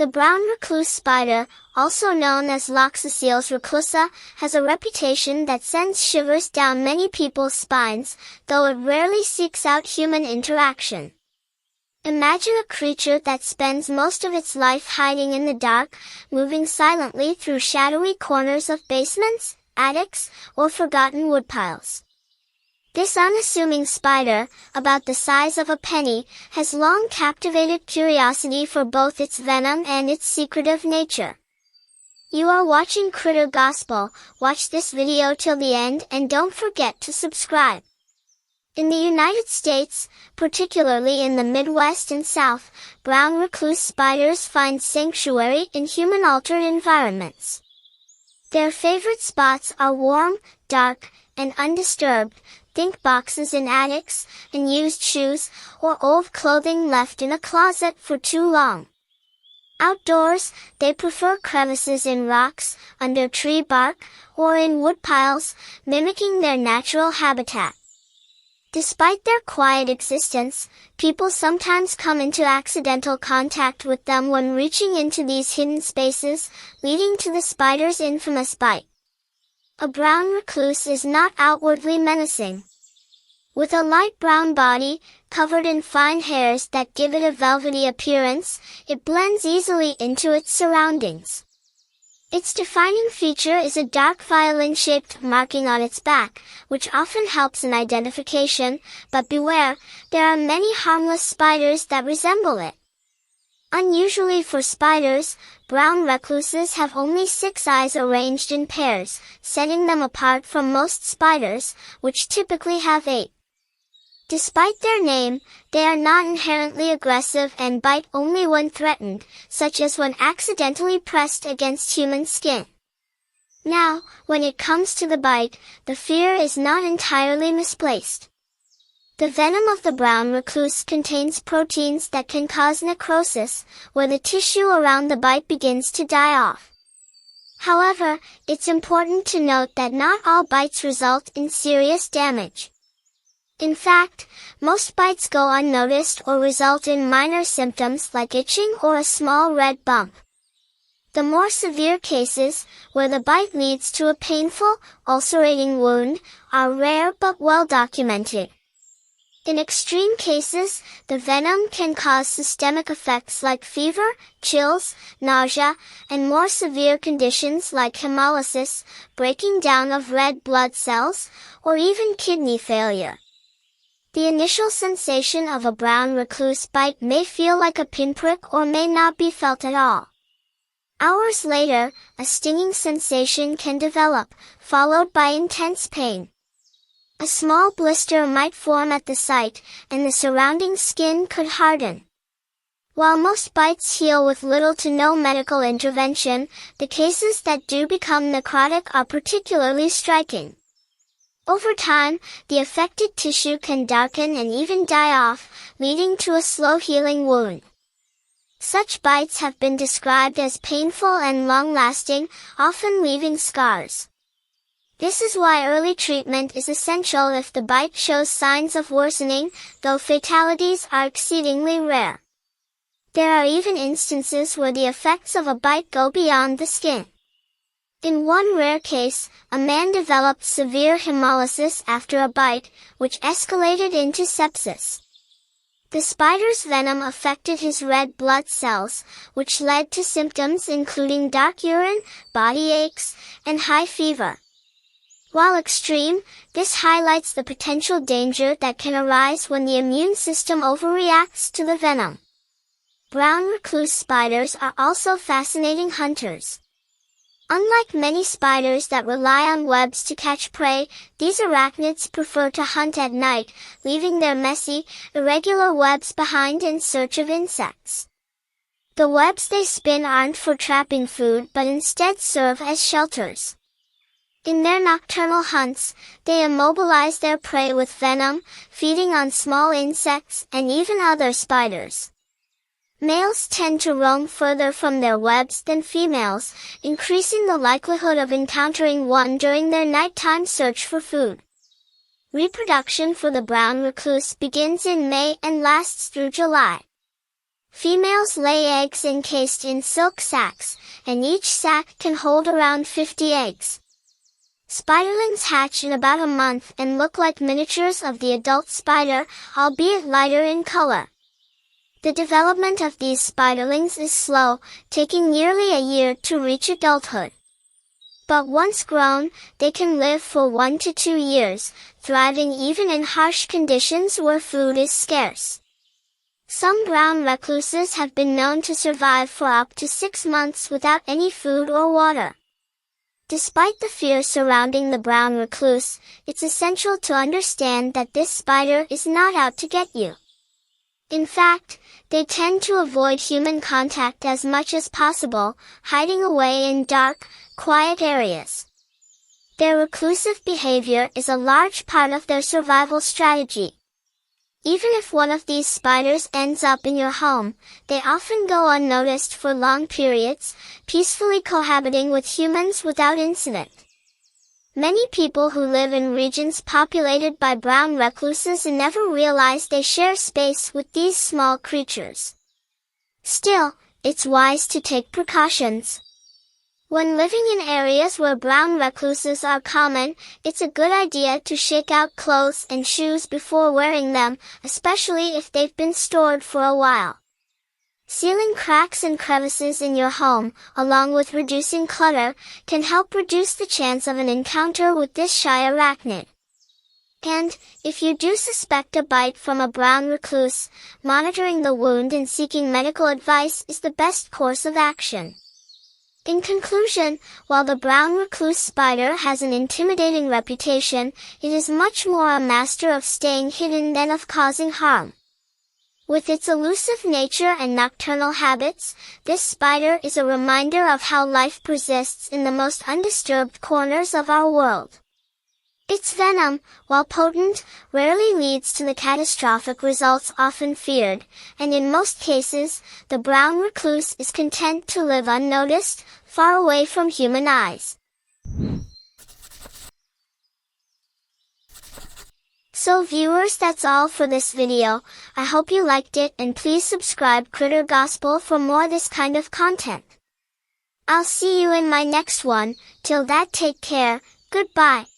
The brown recluse spider, also known as Loxosceles reclusa, has a reputation that sends shivers down many people's spines, though it rarely seeks out human interaction. Imagine a creature that spends most of its life hiding in the dark, moving silently through shadowy corners of basements, attics, or forgotten woodpiles. This unassuming spider, about the size of a penny, has long captivated curiosity for both its venom and its secretive nature. You are watching Critter Gospel. Watch this video till the end and don't forget to subscribe. In the United States, particularly in the Midwest and South, brown recluse spiders find sanctuary in human-altered environments. Their favorite spots are warm, dark, and undisturbed. Think boxes in attics, unused shoes, or old clothing left in a closet for too long. Outdoors, they prefer crevices in rocks, under tree bark, or in woodpiles, mimicking their natural habitat. Despite their quiet existence, people sometimes come into accidental contact with them when reaching into these hidden spaces, leading to the spider's infamous bite. A brown recluse is not outwardly menacing. With a light brown body, covered in fine hairs that give it a velvety appearance, it blends easily into its surroundings. Its defining feature is a dark violin-shaped marking on its back, which often helps in identification, but beware, there are many harmless spiders that resemble it. Unusually for spiders, brown recluses have only 6 eyes arranged in pairs, setting them apart from most spiders, which typically have 8. Despite their name, they are not inherently aggressive and bite only when threatened, such as when accidentally pressed against human skin. Now, when it comes to the bite, the fear is not entirely misplaced. The venom of the brown recluse contains proteins that can cause necrosis, where the tissue around the bite begins to die off. However, it's important to note that not all bites result in serious damage. In fact, most bites go unnoticed or result in minor symptoms like itching or a small red bump. The more severe cases, where the bite leads to a painful, ulcerating wound, are rare but well documented. In extreme cases, the venom can cause systemic effects like fever, chills, nausea, and more severe conditions like hemolysis, breaking down of red blood cells, or even kidney failure. The initial sensation of a brown recluse bite may feel like a pinprick or may not be felt at all. Hours later, a stinging sensation can develop, followed by intense pain. A small blister might form at the site, and the surrounding skin could harden. While most bites heal with little to no medical intervention, the cases that do become necrotic are particularly striking. Over time, the affected tissue can darken and even die off, leading to a slow-healing wound. Such bites have been described as painful and long-lasting, often leaving scars. This is why early treatment is essential if the bite shows signs of worsening, though fatalities are exceedingly rare. There are even instances where the effects of a bite go beyond the skin. In one rare case, a man developed severe hemolysis after a bite, which escalated into sepsis. The spider's venom affected his red blood cells, which led to symptoms including dark urine, body aches, and high fever. While extreme, this highlights the potential danger that can arise when the immune system overreacts to the venom. Brown recluse spiders are also fascinating hunters. Unlike many spiders that rely on webs to catch prey, these arachnids prefer to hunt at night, leaving their messy, irregular webs behind in search of insects. The webs they spin aren't for trapping food but instead serve as shelters. In their nocturnal hunts, they immobilize their prey with venom, feeding on small insects and even other spiders. Males tend to roam further from their webs than females, increasing the likelihood of encountering one during their nighttime search for food. Reproduction for the brown recluse begins in May and lasts through July. Females lay eggs encased in silk sacs, and each sac can hold around 50 eggs. Spiderlings hatch in about a month and look like miniatures of the adult spider, albeit lighter in color. The development of these spiderlings is slow, taking nearly a year to reach adulthood. But once grown, they can live for 1 to 2 years, thriving even in harsh conditions where food is scarce. Some brown recluses have been known to survive for up to 6 months without any food or water. Despite the fear surrounding the brown recluse, it's essential to understand that this spider is not out to get you. In fact, they tend to avoid human contact as much as possible, hiding away in dark, quiet areas. Their reclusive behavior is a large part of their survival strategy. Even if one of these spiders ends up in your home, they often go unnoticed for long periods, peacefully cohabiting with humans without incident. Many people who live in regions populated by brown recluses never realize they share space with these small creatures. Still, it's wise to take precautions. When living in areas where brown recluses are common, it's a good idea to shake out clothes and shoes before wearing them, especially if they've been stored for a while. Sealing cracks and crevices in your home, along with reducing clutter, can help reduce the chance of an encounter with this shy arachnid. And, if you do suspect a bite from a brown recluse, monitoring the wound and seeking medical advice is the best course of action. In conclusion, while the brown recluse spider has an intimidating reputation, it is much more a master of staying hidden than of causing harm. With its elusive nature and nocturnal habits, this spider is a reminder of how life persists in the most undisturbed corners of our world. Its venom, while potent, rarely leads to the catastrophic results often feared, and in most cases, the brown recluse is content to live unnoticed, far away from human eyes. So viewers, that's all for this video. I hope you liked it, and please subscribe Critter Gospel for more this kind of content. I'll see you in my next one. Till that, take care. Goodbye.